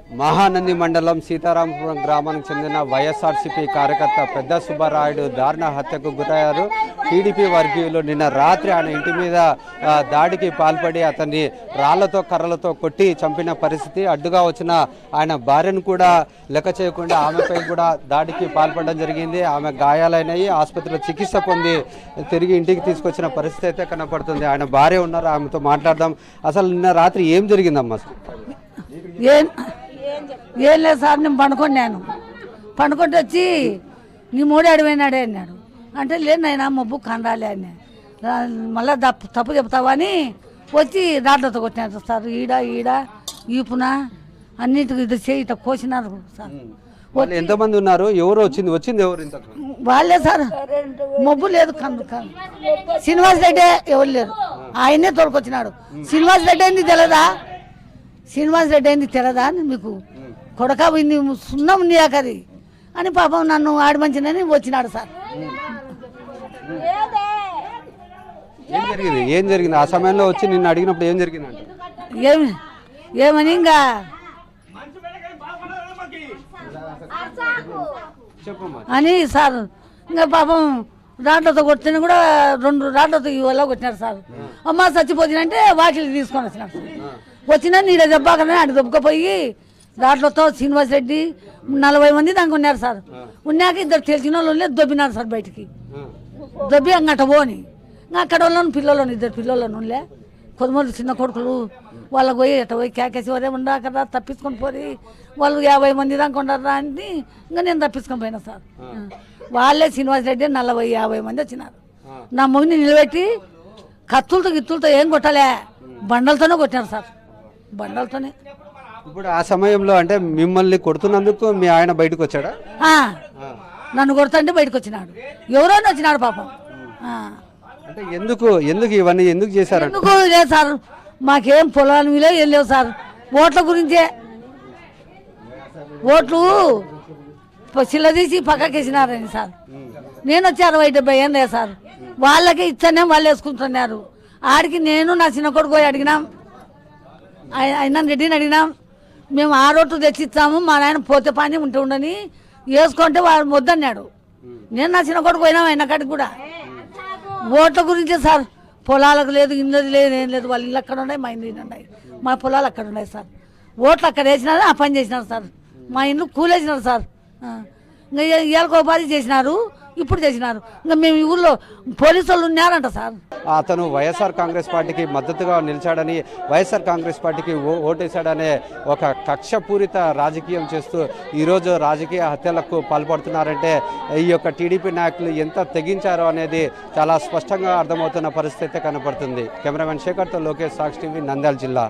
మహానంది మండలం సీతారామపురం గ్రామానికి చెందిన వైఎస్ఆర్సీపీ కార్యకర్త పెద్ద సుబ్బారాయుడు దారుణ హత్యకు గురయ్యారు. టీడీపీ వర్గీయులు నిన్న రాత్రి ఆయన ఇంటి మీద దాడికి పాల్పడి అతన్ని రాళ్లతో కర్రలతో కొట్టి చంపిన పరిస్థితి. అడ్డుగా వచ్చిన ఆయన భార్యను కూడా లెక్క చేయకుండా ఆమెపై కూడా దాడికి పాల్పడడం జరిగింది. ఆమె గాయాలైనవి, ఆసుపత్రిలో చికిత్స పొంది తిరిగి ఇంటికి తీసుకొచ్చిన పరిస్థితి అయితే కనపడుతుంది. ఆయన భార్య ఉన్నారు, ఆమెతో మాట్లాడదాం. అసలు నిన్న రాత్రి ఏం జరిగిందమ్మా? ఏం లేదు సార్, నేను పండుకున్నాను. పండుకుంటే వచ్చి నీ మూడు అడిపోయినాడే అన్నాడు. అంటే లేదు నాయన మబ్బు కండాలి అని మళ్ళీ తప్పు చెప్తావా అని వచ్చి రాడ్లతో కొట్టినారు సార్. ఈడ ఈపున అన్నింటికి ఇది చేయి ఇట్లా కోసినారు సార్. ఎంతమంది ఉన్నారు? ఎవరు వచ్చింది ఎవరు? వాళ్ళే సార్, మబ్బు లేదు. శ్రీనివాస్ రెడ్డి ఎవరు లేరు, ఆయనే తోడుకొచ్చినాడు. శ్రీనివాస్ రెడ్డి అయింది తెలదా? శ్రీనివాస్ రెడ్డి అయింది తెలదా అని మీకు కొడక పోయింది సున్నం నీకది అని పాపం నన్ను ఆడి మంచినని వచ్చినాడు సార్. ఏం జరిగింది ఆ సమయంలో వచ్చి నిన్ను అడిగినప్పుడు ఏం జరిగిందంటే ఏమని ఇంకా అని సార్ ఇంకా పాపం రాడ్లతో కొట్టిన కూడా 2 రాడ్లతో ఇవాళ కొట్టినారు సార్. అమ్మ చచ్చిపోతుందంటే వాకిలి తీసుకొని వచ్చినాడు సార్. వచ్చినా నీడ దెబ్బాకనే అటు దెబ్బకపోయి దాంట్లతో శ్రీనివాస్ రెడ్డి 40 మంది దానికి ఉన్నారు సార్. ఉన్నాక ఇద్దరు తెలిసిన వాళ్ళు దొబ్బినారు సార్ బయటికి. దొబ్బి అంగట పోని అక్కడ వాళ్ళని పిల్లలను 2 పిల్లలను ఉండలే కొద్దిమంది చిన్న కొడుకులు వాళ్ళకి పోయి అట్ట పోయి కేకేసి వరే ఉండరా తప్పించుకొని పోయి వాళ్ళు 50 మంది దాకా ఉండరా అని ఇంకా నేను తప్పించుకొని పోయినా సార్. వాళ్ళే శ్రీనివాస్ రెడ్డి 40-50 మంది వచ్చినారు. నా మొగిని నిలబెట్టి కత్తులతో గిత్తులతో ఏం కొట్టలే, బండలతోనే కొట్టినారు సార్, బండలతోనే. ఇప్పుడు ఆ సమయంలో అంటే మిమ్మల్ని కొడుతున్నందుకు మీ ఆయన బయటకు వచ్చాడా? నన్ను కొడుతుంటే బయటకు వచ్చినాడు. ఎవరైనా వచ్చినాడు పాపం. అంటే ఎందుకు ఇవన్నీ ఎందుకు చేశారు? ఎందుకు లేదు సార్, మాకేం పొలాలు మీలో ఏం లేవు సార్. ఓట్ల గురించే, ఓట్లు చిల్లదీసి పక్కకేసినారని సార్. నేను వచ్చి 60-70 ఏం లేదు సార్. వాళ్ళకే ఇచ్చానే వాళ్ళు వేసుకుంటున్నారు. ఆడికి నేను నా చిన్న కొడుకు పోయి అడిగినాం, అయినా రెడ్డిని అడిగినాం. మేము ఆ రోడ్డు తెచ్చిస్తాము, మా నాయన పోతే పని ఉంటే ఉండని వేసుకుంటే వాడు వద్దన్నాడు. నేను నా చిన్న కొడుకు పోయినాం ఆయన కాడికి కూడా. ఓట్ల గురించే సార్, పొలాలకు లేదు, ఇన్నది లేదు, ఏం లేదు. వాళ్ళ ఇల్లు అక్కడ ఉన్నాయి, మా ఇల్లు ఉన్నాయి, మా పొలాలు అక్కడ ఉన్నాయి సార్. ఓట్లు అక్కడ వేసినారు, ఆ పని చేసినారు సార్. మా ఇల్లు కూలేసినారు సార్. ఇంకా ఇవాళ ఉపాధి చేసినారు, ఇప్పుడు చేసినారు. ఇంకా మేము ఈ ఊళ్ళో పోలీసు వాళ్ళు ఉన్నారంట సార్. అతను వైఎస్ఆర్ కాంగ్రెస్ పార్టీకి మద్దతుగా నిలిచాడని, వైఎస్ఆర్ కాంగ్రెస్ పార్టీకి ఓటేశాడనే ఒక కక్షపూరిత రాజకీయం చేస్తూ ఈరోజు రాజకీయ హత్యలకు పాల్పడుతున్నారంటే ఈ యొక్క టీడీపీ నాయకులు ఎంత తెగించారో అనేది చాలా స్పష్టంగా అర్థమవుతున్న పరిస్థితి కనపడుతుంది. కెమెరామెన్ శేఖర్తో లోకేష్, సాక్షి టీవీ, నంద్యాల జిల్లా.